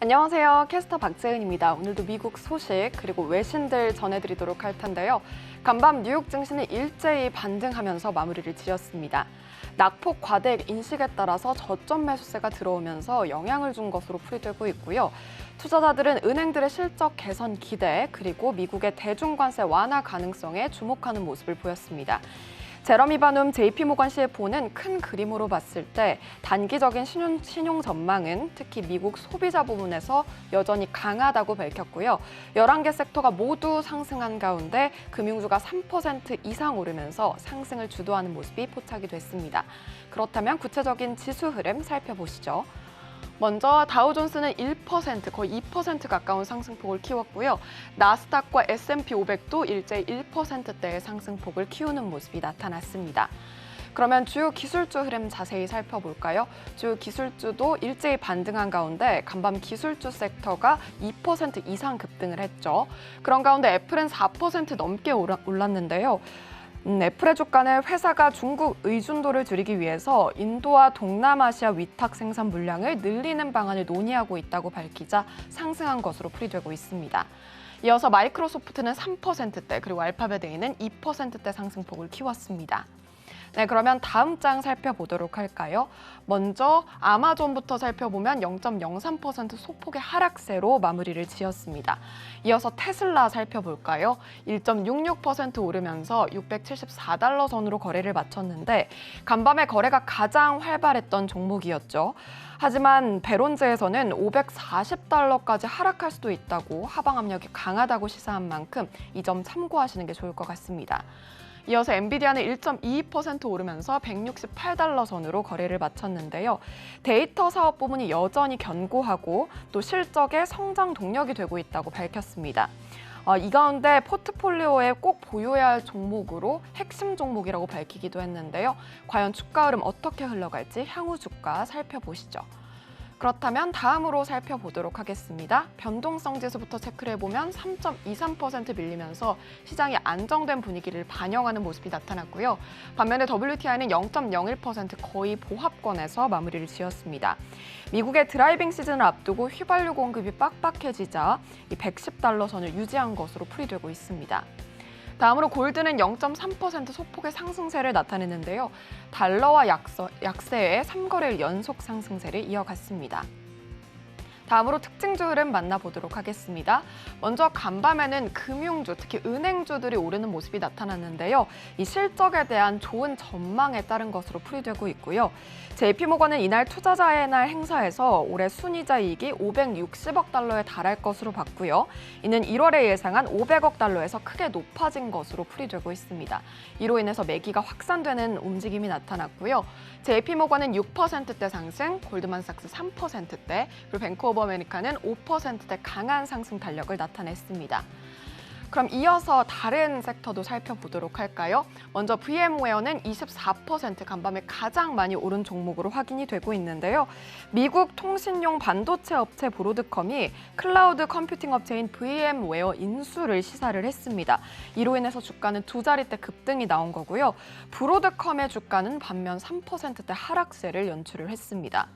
안녕하세요. 캐스터 박재은입니다. 오늘도 미국 소식 그리고 외신들 전해드리도록 할 텐데요. 간밤 뉴욕 증시는 일제히 반등하면서 마무리를 지었습니다. 낙폭 과대액 인식에 따라서 저점 매수세가 들어오면서 영향을 준 것으로 풀이되고 있고요. 투자자들은 은행들의 실적 개선 기대 그리고 미국의 대중관세 완화 가능성에 주목하는 모습을 보였습니다. 제러미 바눔 JP모건 CFO는 큰 그림으로 봤을 때 단기적인 신용 전망은 특히 미국 소비자 부문에서 여전히 강하다고 밝혔고요. 11개 섹터가 모두 상승한 가운데 금융주가 3% 이상 오르면서 상승을 주도하는 모습이 포착이 됐습니다. 그렇다면 구체적인 지수 흐름 살펴보시죠. 먼저 다우존스는 1%, 거의 2% 가까운 상승폭을 키웠고요. 나스닥과 S&P 500도 일제히 1%대의 상승폭을 키우는 모습이 나타났습니다. 그러면 주요 기술주 흐름 자세히 살펴볼까요? 주요 기술주도 일제히 반등한 가운데 간밤 기술주 섹터가 2% 이상 급등을 했죠. 그런 가운데 애플은 4% 넘게 올랐는데요. 애플의 주가는 회사가 중국 의존도를 줄이기 위해서 인도와 동남아시아 위탁 생산 물량을 늘리는 방안을 논의하고 있다고 밝히자 상승한 것으로 풀이되고 있습니다. 이어서 마이크로소프트는 3%대 그리고 알파벳 A는 2%대 상승폭을 키웠습니다. 네, 그러면 다음 장 살펴보도록 할까요? 먼저 아마존부터 살펴보면 0.03% 소폭의 하락세로 마무리를 지었습니다. 이어서 테슬라 살펴볼까요? 1.66% 오르면서 674달러 선으로 거래를 마쳤는데 간밤에 거래가 가장 활발했던 종목이었죠. 하지만 베론즈에서는 540달러까지 하락할 수도 있다고 하방 압력이 강하다고 시사한 만큼 이 점 참고하시는 게 좋을 것 같습니다. 이어서 엔비디아는 1.22% 오르면서 168달러 선으로 거래를 마쳤는데요. 데이터 사업 부문이 여전히 견고하고 또 실적의 성장 동력이 되고 있다고 밝혔습니다. 이 가운데 포트폴리오에 꼭 보유해야 할 종목으로 핵심 종목이라고 밝히기도 했는데요. 과연 주가 흐름 어떻게 흘러갈지 향후 주가 살펴보시죠. 그렇다면 다음으로 살펴보도록 하겠습니다. 변동성 지수부터 체크를 해보면 3.23% 밀리면서 시장이 안정된 분위기를 반영하는 모습이 나타났고요. 반면에 WTI는 0.01% 거의 보합권에서 마무리를 지었습니다. 미국의 드라이빙 시즌을 앞두고 휘발유 공급이 빡빡해지자 이 110달러 선을 유지한 것으로 풀이되고 있습니다. 다음으로 골드는 0.3% 소폭의 상승세를 나타냈는데요. 달러와 약세의 3거래일 연속 상승세를 이어갔습니다. 다음으로 특징주 흐름 만나보도록 하겠습니다. 먼저 간밤에는 금융주, 특히 은행주들이 오르는 모습이 나타났는데요. 이 실적에 대한 좋은 전망에 따른 것으로 풀이되고 있고요. JP모건은 이날 투자자의 날 행사에서 올해 순이자 이익이 560억 달러에 달할 것으로 봤고요. 이는 1월에 예상한 500억 달러에서 크게 높아진 것으로 풀이되고 있습니다. 이로 인해서 매기가 확산되는 움직임이 나타났고요. JP모건은 6%대 상승, 골드만삭스 3%대, 그리고 뱅크 오브 아메리카는 5%대 강한 상승 탄력을 나타냈습니다. 그럼 이어서 다른 섹터도 살펴보도록 할까요? 먼저 VM웨어는 24% 간밤에 가장 많이 오른 종목으로 확인이 되고 있는데요. 미국 통신용 반도체 업체 브로드컴이 클라우드 컴퓨팅 업체인 VM웨어 인수를 시사를 했습니다. 이로 인해서 주가는 두 자릿대 급등이 나온 거고요. 브로드컴의 주가는 반면 3%대 하락세를 연출을 했습니다.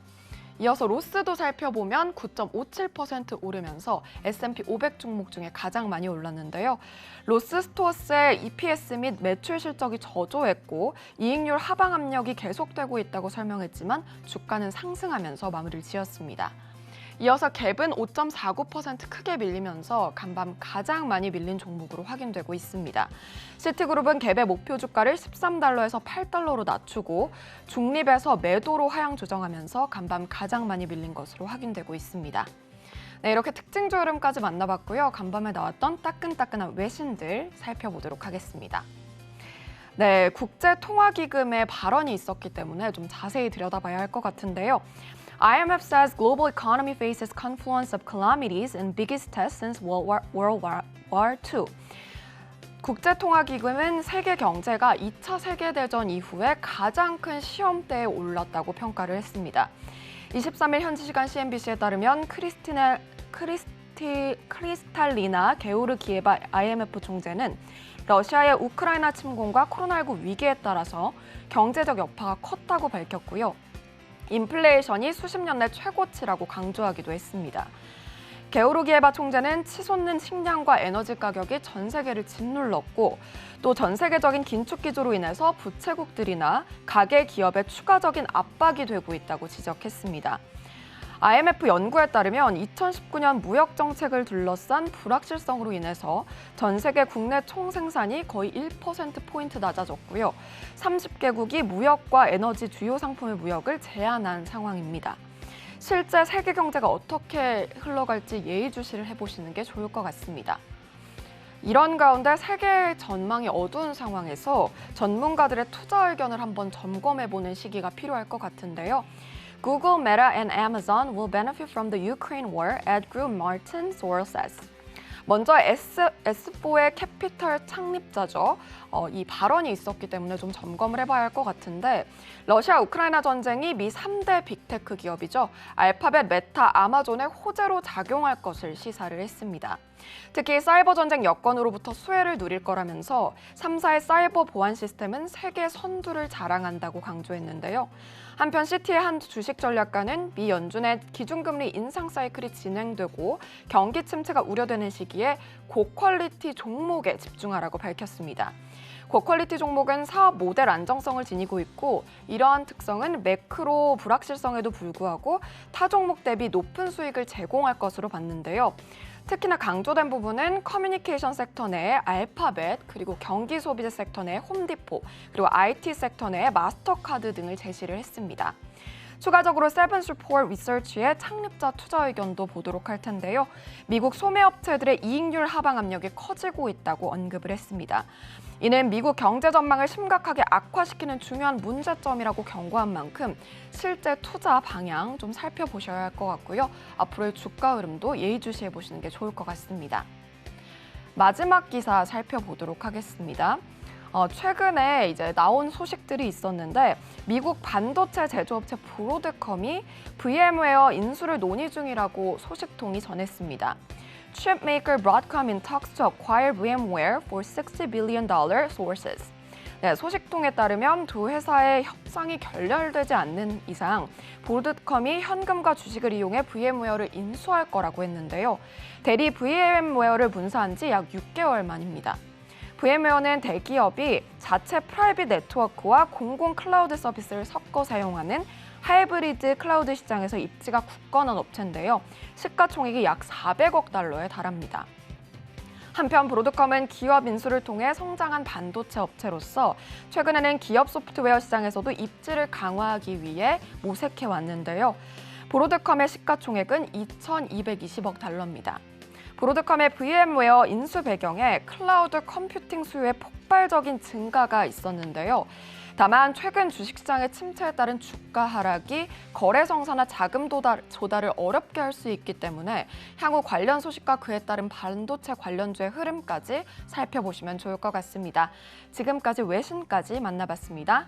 이어서 로스도 살펴보면 9.57% 오르면서 S&P 500 종목 중에 가장 많이 올랐는데요. 로스 스토어스의 EPS 및 매출 실적이 저조했고 이익률 하방 압력이 계속되고 있다고 설명했지만 주가는 상승하면서 마무리를 지었습니다. 이어서 갭은 5.49% 크게 밀리면서 간밤 가장 많이 밀린 종목으로 확인되고 있습니다. 시티그룹은 갭의 목표 주가를 13달러에서 8달러로 낮추고 중립에서 매도로 하향 조정하면서 간밤 가장 많이 밀린 것으로 확인되고 있습니다. 네, 이렇게 특징주 흐름까지 만나봤고요. 간밤에 나왔던 따끈따끈한 외신들 살펴보도록 하겠습니다. 네, 국제통화기금의 발언이 있었기 때문에 좀 자세히 들여다봐야 할 것 같은데요. IMF says global economy faces confluence of calamities and biggest test since World War II. 국제통화기금은 세계 경제가 2차 세계대전 이후에 가장 큰 시험대에 올랐다고 평가를 했습니다. 23일 현지 시간 CNBC에 따르면 크리스탈리나 게오르기에바 IMF 총재는 러시아의 우크라이나 침공과 코로나19 위기에 따라서 경제적 여파가 컸다고 밝혔고요. 인플레이션이 수십 년 내 최고치라고 강조하기도 했습니다. 게오르기에바 총재는 치솟는 식량과 에너지 가격이 전 세계를 짓눌렀고 또 전 세계적인 긴축 기조로 인해서 부채국들이나 가계 기업에 추가적인 압박이 되고 있다고 지적했습니다. IMF 연구에 따르면 2019년 무역 정책을 둘러싼 불확실성으로 인해서 전 세계 국내 총생산이 거의 1%포인트 낮아졌고요. 30개국이 무역과 에너지 주요 상품의 무역을 제한한 상황입니다. 실제 세계 경제가 어떻게 흘러갈지 예의주시를 해보시는 게 좋을 것 같습니다. 이런 가운데 세계 전망이 어두운 상황에서 전문가들의 투자 의견을 한번 점검해보는 시기가 필요할 것 같은데요. Google, Meta, and Amazon will benefit from the Ukraine war, Ed Group Martin Sorrell says. 먼저 S4의 캐피털 창립자죠. 이 발언이 있었기 때문에 좀 점검을 해봐야 할 것 같은데 러시아 우크라이나 전쟁이 미 3대 빅테크 기업이죠. 알파벳, 메타, 아마존의 호재로 작용할 것을 시사를 했습니다. 특히 사이버 전쟁 여건으로부터 수혜를 누릴 거라면서 3사의 사이버 보안 시스템은 세계 선두를 자랑한다고 강조했는데요. 한편 시티의 한 주식 전략가는 미 연준의 기준금리 인상 사이클이 진행되고 경기 침체가 우려되는 시기에 고퀄리티 종목에 집중하라고 밝혔습니다. 고퀄리티 종목은 사업 모델 안정성을 지니고 있고 이러한 특성은 매크로 불확실성에도 불구하고 타 종목 대비 높은 수익을 제공할 것으로 봤는데요. 특히나 강조된 부분은 커뮤니케이션 섹터 내의 알파벳, 그리고 경기 소비재 섹터 내의 홈디포, 그리고 IT 섹터 내의 마스터카드 등을 제시를 했습니다. 추가적으로 세븐스포트 리서치의 창립자 투자 의견도 보도록 할 텐데요. 미국 소매업체들의 이익률 하방 압력이 커지고 있다고 언급을 했습니다. 이는 미국 경제 전망을 심각하게 악화시키는 중요한 문제점이라고 경고한 만큼 실제 투자 방향 좀 살펴보셔야 할 것 같고요. 앞으로의 주가 흐름도 예의주시해 보시는 게 좋을 것 같습니다. 마지막 기사 살펴보도록 하겠습니다. 최근에 이제 나온 소식들이 있었는데 미국 반도체 제조업체 브로드컴이 VM웨어 인수를 논의 중이라고 소식통이 전했습니다. Chipmaker Broadcom in talks to acquire VMware for $60 billion, sources. 네, 소식통에 따르면 두 회사의 협상이 결렬되지 않는 이상 브로드컴이 현금과 주식을 이용해 VM웨어를 인수할 거라고 했는데요. 대리 VM웨어를 분사한 지 약 6개월 만입니다. VM웨어는 대기업이 자체 프라이빗 네트워크와 공공 클라우드 서비스를 섞어 사용하는 하이브리드 클라우드 시장에서 입지가 굳건한 업체인데요. 시가총액이 약 400억 달러에 달합니다. 한편 브로드컴은 기업 인수를 통해 성장한 반도체 업체로서 최근에는 기업 소프트웨어 시장에서도 입지를 강화하기 위해 모색해 왔는데요. 브로드컴의 시가총액은 2,220억 달러입니다. 브로드컴의 VM웨어 인수 배경에 클라우드 컴퓨팅 수요의 폭발적인 증가가 있었는데요. 다만 최근 주식시장의 침체에 따른 주가 하락이 거래 성사나 자금 조달을 어렵게 할 수 있기 때문에 향후 관련 소식과 그에 따른 반도체 관련주의 흐름까지 살펴보시면 좋을 것 같습니다. 지금까지 외신까지 만나봤습니다.